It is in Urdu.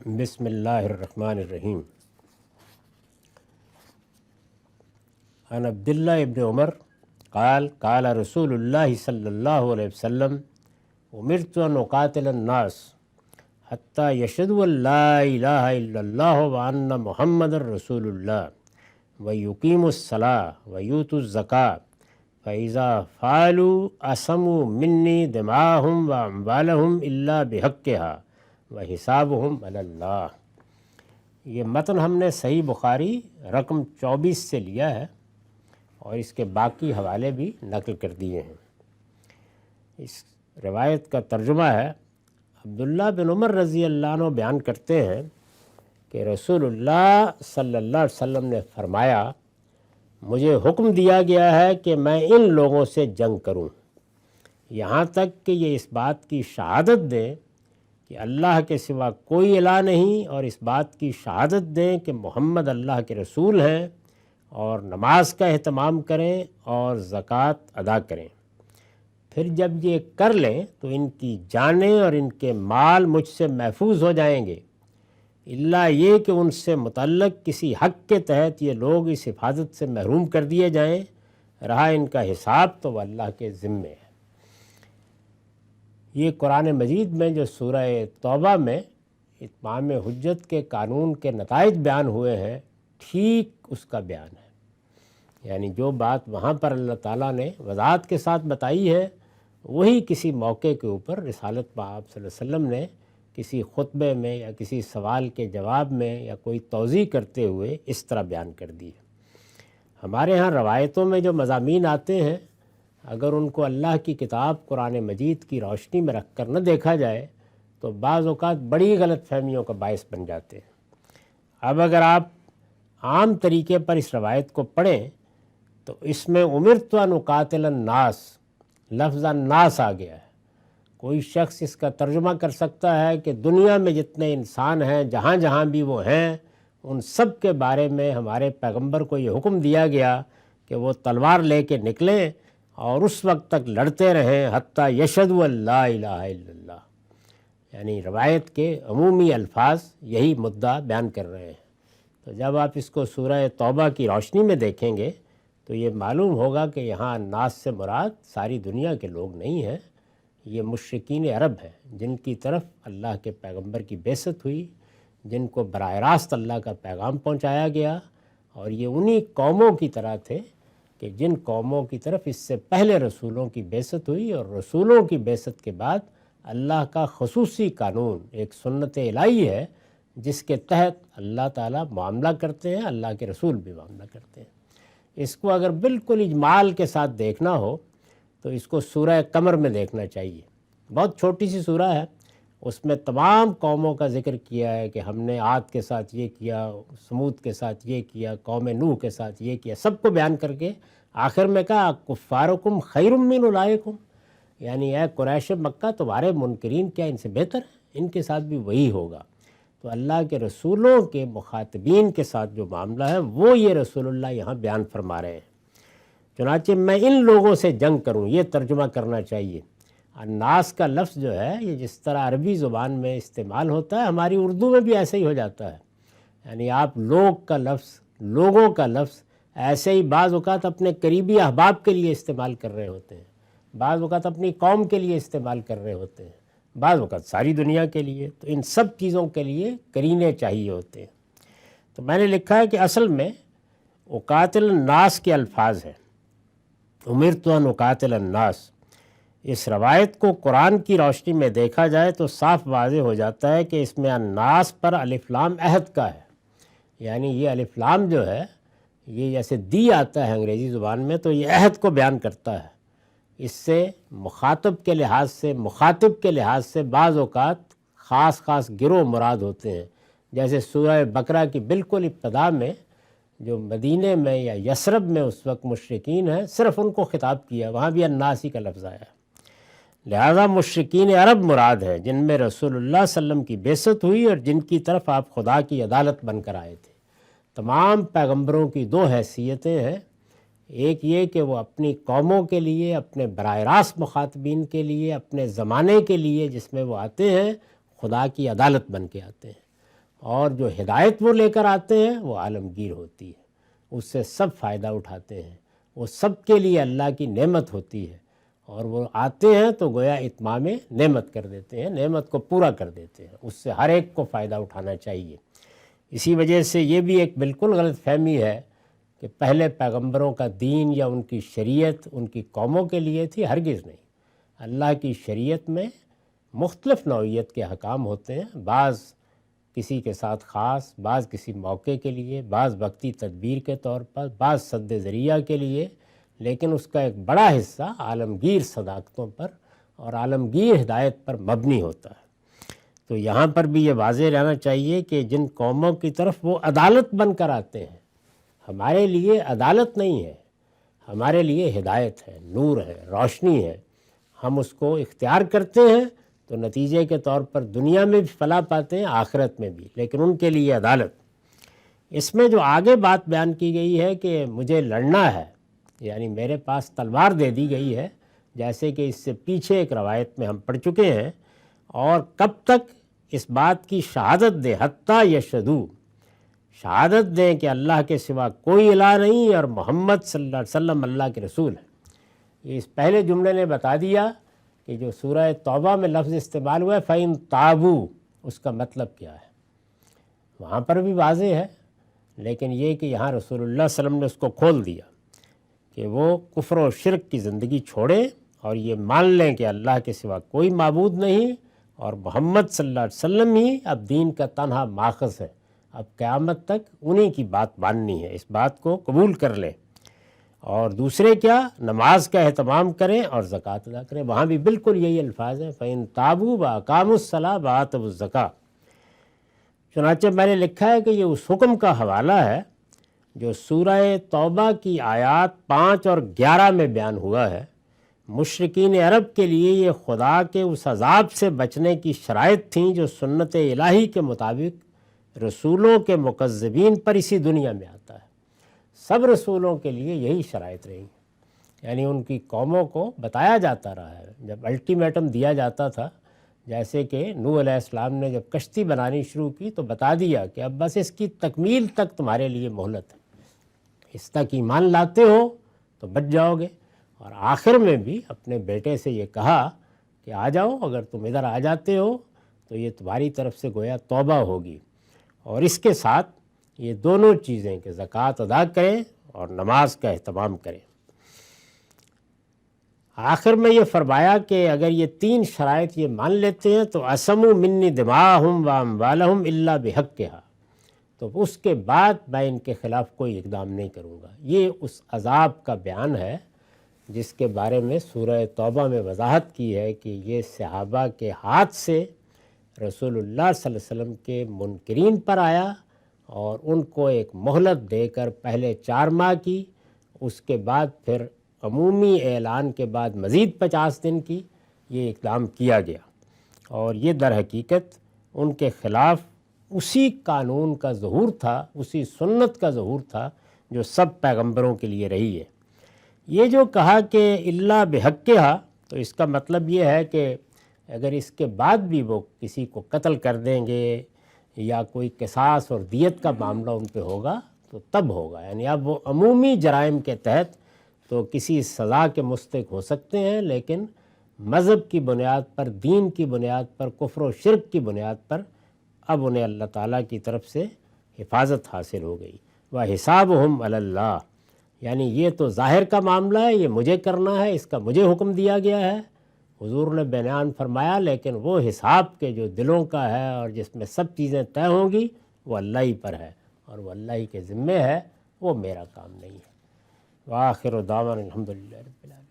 بسم اللہ الرحمن الرحیم۔ عن عبداللہ ابن عمر قال قال رسول اللہ صلی اللہ علیہ وسلم امرت ان اقاتل الناس حتی یشہدوا ان لا الہ الا اللہ وان محمد رسول اللہ ویقیموا الصلاۃ ویؤتوا الزکاۃ فاذا فعلوا عصموا منی دماءہم واموالہم الا بحقہا وحسابہم علی اللہ۔ یہ متن ہم نے صحیح بخاری رقم 24 سے لیا ہے اور اس کے باقی حوالے بھی نقل کر دیے ہیں۔ اس روایت کا ترجمہ ہے، عبداللہ بن عمر رضی اللہ عنہ بیان کرتے ہیں کہ رسول اللہ صلی اللہ علیہ وسلم نے فرمایا، مجھے حکم دیا گیا ہے کہ میں ان لوگوں سے جنگ کروں یہاں تک کہ یہ اس بات کی شہادت دیں کہ اللہ کے سوا کوئی الہ نہیں، اور اس بات کی شہادت دیں کہ محمد اللہ کے رسول ہیں، اور نماز کا اہتمام کریں اور زکوٰۃ ادا کریں۔ پھر جب یہ کر لیں تو ان کی جانیں اور ان کے مال مجھ سے محفوظ ہو جائیں گے، الا یہ کہ ان سے متعلق کسی حق کے تحت یہ لوگ اس حفاظت سے محروم کر دیے جائیں، رہا ان کا حساب تو وہ اللہ کے ذمے ہے۔ یہ قرآن مجید میں جو سورہ توبہ میں اتمام حجت کے قانون کے نتائج بیان ہوئے ہیں، ٹھیک اس کا بیان ہے۔ یعنی جو بات وہاں پر اللہ تعالیٰ نے وضاحت کے ساتھ بتائی ہے، وہی کسی موقع کے اوپر رسالت پاک صلی اللہ علیہ وسلم نے کسی خطبے میں یا کسی سوال کے جواب میں یا کوئی توضیح کرتے ہوئے اس طرح بیان کر دی ہے۔ ہمارے ہاں روایتوں میں جو مضامین آتے ہیں، اگر ان کو اللہ کی کتاب قرآن مجید کی روشنی میں رکھ کر نہ دیکھا جائے تو بعض اوقات بڑی غلط فہمیوں کا باعث بن جاتے ہیں۔ اب اگر آپ عام طریقے پر اس روایت کو پڑھیں تو اس میں امرت ان اقاتل الناس، لفظ الناس آ گیا ہے۔ کوئی شخص اس کا ترجمہ کر سکتا ہے کہ دنیا میں جتنے انسان ہیں، جہاں جہاں بھی وہ ہیں، ان سب کے بارے میں ہمارے پیغمبر کو یہ حکم دیا گیا کہ وہ تلوار لے کے نکلیں اور اس وقت تک لڑتے رہیں حتیٰ یشہدوا ان لا الہ الا اللہ۔ یعنی روایت کے عمومی الفاظ یہی مدعا بیان کر رہے ہیں۔ تو جب آپ اس کو سورہ توبہ کی روشنی میں دیکھیں گے تو یہ معلوم ہوگا کہ یہاں الناس سے مراد ساری دنیا کے لوگ نہیں ہیں، یہ مشرکین عرب ہیں جن کی طرف اللہ کے پیغمبر کی بعثت ہوئی، جن کو براہ راست اللہ کا پیغام پہنچایا گیا، اور یہ انہی قوموں کی طرح تھے کہ جن قوموں کی طرف اس سے پہلے رسولوں کی بعثت ہوئی، اور رسولوں کی بعثت کے بعد اللہ کا خصوصی قانون ایک سنت الہی ہے جس کے تحت اللہ تعالیٰ معاملہ کرتے ہیں، اللہ کے رسول بھی معاملہ کرتے ہیں۔ اس کو اگر بالکل اجمال کے ساتھ دیکھنا ہو تو اس کو سورہ قمر میں دیکھنا چاہیے۔ بہت چھوٹی سی سورہ ہے، اس میں تمام قوموں کا ذکر کیا ہے کہ ہم نے عاد کے ساتھ یہ کیا، سمود کے ساتھ یہ کیا، قوم نوح کے ساتھ یہ کیا، سب کو بیان کر کے آخر میں کہا کفارکم خیر من اولئکم، یعنی اے قریش مکہ تمہارے منکرین کیا ان سے بہتر ہیں؟ ان کے ساتھ بھی وہی ہوگا۔ تو اللہ کے رسولوں کے مخاطبین کے ساتھ جو معاملہ ہے وہ یہ رسول اللہ یہاں بیان فرما رہے ہیں۔ چنانچہ میں ان لوگوں سے جنگ کروں، یہ ترجمہ کرنا چاہیے۔ الناس کا لفظ جو ہے یہ جس طرح عربی زبان میں استعمال ہوتا ہے، ہماری اردو میں بھی ایسے ہی ہو جاتا ہے۔ یعنی آپ لوگ کا لفظ، لوگوں کا لفظ ایسے ہی بعض اوقات اپنے قریبی احباب کے لیے استعمال کر رہے ہوتے ہیں، بعض اوقات اپنی قوم کے لیے استعمال کر رہے ہوتے ہیں، بعض اوقات ساری دنیا کے لیے۔ تو ان سب چیزوں کے لیے قرینے چاہیے ہوتے ہیں۔ تو میں نے لکھا ہے کہ اصل میں اقاتل الناس کے الفاظ ہیں، امرت ان اقاتل الناس۔ اس روایت کو قرآن کی روشنی میں دیکھا جائے تو صاف واضح ہو جاتا ہے کہ اس میں الناس پر الف لام عہد کا ہے۔ یعنی یہ الف لام جو ہے یہ جیسے دی آتا ہے انگریزی زبان میں، تو یہ عہد کو بیان کرتا ہے۔ اس سے مخاطب کے لحاظ سے، مخاطب کے لحاظ سے بعض اوقات خاص خاص گروہ مراد ہوتے ہیں، جیسے سورہ بقرہ کی بالکل ابتدا میں جو مدینے میں یا یثرب میں اس وقت مشرکین ہیں، صرف ان کو خطاب کیا، وہاں بھی الناس ہی کا لفظ آیا۔ لہذا مشرکین عرب مراد ہے جن میں رسول اللہ صلی اللہ علیہ وسلم کی بعثت ہوئی اور جن کی طرف آپ خدا کی عدالت بن کر آئے تھے۔ تمام پیغمبروں کی دو حیثیتیں ہیں، ایک یہ کہ وہ اپنی قوموں کے لیے، اپنے براہ راست مخاطبین کے لیے، اپنے زمانے کے لیے جس میں وہ آتے ہیں، خدا کی عدالت بن کے آتے ہیں، اور جو ہدایت وہ لے کر آتے ہیں وہ عالمگیر ہوتی ہے، اس سے سب فائدہ اٹھاتے ہیں، وہ سب کے لیے اللہ کی نعمت ہوتی ہے، اور وہ آتے ہیں تو گویا اتمام نعمت کر دیتے ہیں، نعمت کو پورا کر دیتے ہیں، اس سے ہر ایک کو فائدہ اٹھانا چاہیے۔ اسی وجہ سے یہ بھی ایک بالکل غلط فہمی ہے کہ پہلے پیغمبروں کا دین یا ان کی شریعت ان کی قوموں کے لیے تھی، ہرگز نہیں۔ اللہ کی شریعت میں مختلف نوعیت کے احکام ہوتے ہیں، بعض کسی کے ساتھ خاص، بعض کسی موقع کے لیے، بعض وقتی تدبیر کے طور پر، بعض سد ذریعہ کے لیے، لیکن اس کا ایک بڑا حصہ عالمگیر صداقتوں پر اور عالمگیر ہدایت پر مبنی ہوتا ہے۔ تو یہاں پر بھی یہ واضح رہنا چاہیے کہ جن قوموں کی طرف وہ عدالت بن کر آتے ہیں، ہمارے لیے عدالت نہیں ہے، ہمارے لیے ہدایت ہے، نور ہے، روشنی ہے، ہم اس کو اختیار کرتے ہیں تو نتیجے کے طور پر دنیا میں بھی فلاح پاتے ہیں، آخرت میں بھی، لیکن ان کے لیے عدالت۔ اس میں جو آگے بات بیان کی گئی ہے کہ مجھے لڑنا ہے، یعنی میرے پاس تلوار دے دی گئی ہے، جیسے کہ اس سے پیچھے ایک روایت میں ہم پڑھ چکے ہیں، اور کب تک اس بات کی شہادت دے، حتیٰ یشہدوا، شہادت دیں کہ اللہ کے سوا کوئی الہ نہیں اور محمد صلی اللہ علیہ وسلم اللہ کے رسول ہیں۔ یہ اس پہلے جملے نے بتا دیا کہ جو سورہ توبہ میں لفظ استعمال ہوا ہے فَإِن تَابُوا، اس کا مطلب کیا ہے، وہاں پر بھی واضح ہے، لیکن یہ کہ یہاں رسول اللہ صلی اللہ علیہ وسلم نے اس کو کھول دیا کہ وہ کفر و شرک کی زندگی چھوڑیں اور یہ مان لیں کہ اللہ کے سوا کوئی معبود نہیں اور محمد صلی اللہ علیہ وسلم ہی اب دین کا تنہا ماخذ ہے، اب قیامت تک انہی کی بات ماننی ہے، اس بات کو قبول کر لیں۔ اور دوسرے کیا، نماز کا اہتمام کریں اور زکوٰۃ ادا کریں، وہاں بھی بالکل یہی الفاظ ہیں، فَإِن تَابُوا وَأَقَامُوا الصَّلَاةَ وَآتَوُا الزَّكَاةَ۔ چنانچہ میں نے لکھا ہے کہ یہ اس حکم کا حوالہ ہے جو سورہ توبہ کی آیات 5 اور 11 میں بیان ہوا ہے۔ مشرکین عرب کے لیے یہ خدا کے اس عذاب سے بچنے کی شرائط تھیں جو سنت الہی کے مطابق رسولوں کے مکذبین پر اسی دنیا میں آتا ہے۔ سب رسولوں کے لیے یہی شرائط رہی، یعنی ان کی قوموں کو بتایا جاتا رہا ہے، جب الٹیمیٹم دیا جاتا تھا، جیسے کہ نوح علیہ السلام نے جب کشتی بنانی شروع کی تو بتا دیا کہ اب بس اس کی تکمیل تک تمہارے لیے مہلت ہے، اس تک ایمان لاتے ہو تو بچ جاؤ گے، اور آخر میں بھی اپنے بیٹے سے یہ کہا کہ آ جاؤ، اگر تم ادھر آ جاتے ہو تو یہ تمہاری طرف سے گویا توبہ ہوگی، اور اس کے ساتھ یہ دونوں چیزیں کہ زکوٰۃ ادا کریں اور نماز کا اہتمام کریں۔ آخر میں یہ فرمایا کہ اگر یہ 3 شرائط یہ مان لیتے ہیں تو عصموا منی دماءہم واموالہم الا بحقھا، تو اس کے بعد میں ان کے خلاف کوئی اقدام نہیں کروں گا۔ یہ اس عذاب کا بیان ہے جس کے بارے میں سورہ توبہ میں وضاحت کی ہے کہ یہ صحابہ کے ہاتھ سے رسول اللہ صلی اللہ علیہ وسلم کے منکرین پر آیا، اور ان کو ایک مہلت دے کر پہلے 4 ماہ کی، اس کے بعد پھر عمومی اعلان کے بعد مزید 50 دن کی یہ اقدام کیا گیا، اور یہ در حقیقت ان کے خلاف اسی قانون کا ظہور تھا، اسی سنت کا ظہور تھا جو سب پیغمبروں کے لیے رہی ہے۔ یہ جو کہا کہ الا بحقھا، تو اس کا مطلب یہ ہے کہ اگر اس کے بعد بھی وہ کسی کو قتل کر دیں گے یا کوئی قصاص اور دیت کا معاملہ ان پہ ہوگا تو تب ہوگا، یعنی اب وہ عمومی جرائم کے تحت تو کسی سزا کے مستحق ہو سکتے ہیں، لیکن مذہب کی بنیاد پر، دین کی بنیاد پر، کفر و شرک کی بنیاد پر اب انہیں اللہ تعالیٰ کی طرف سے حفاظت حاصل ہو گئی۔ وَحِسَابُهُمْ عَلَى اللَّهِ، یعنی یہ تو ظاہر کا معاملہ ہے، یہ مجھے کرنا ہے، اس کا مجھے حکم دیا گیا ہے، حضور نے بیان فرمایا، لیکن وہ حساب کے جو دلوں کا ہے اور جس میں سب چیزیں طے ہوں گی وہ اللہ ہی پر ہے، اور وہ اللہ ہی کے ذمے ہے، وہ میرا کام نہیں ہے۔ وآخر دعوانا الحمدللہ رب العالمین۔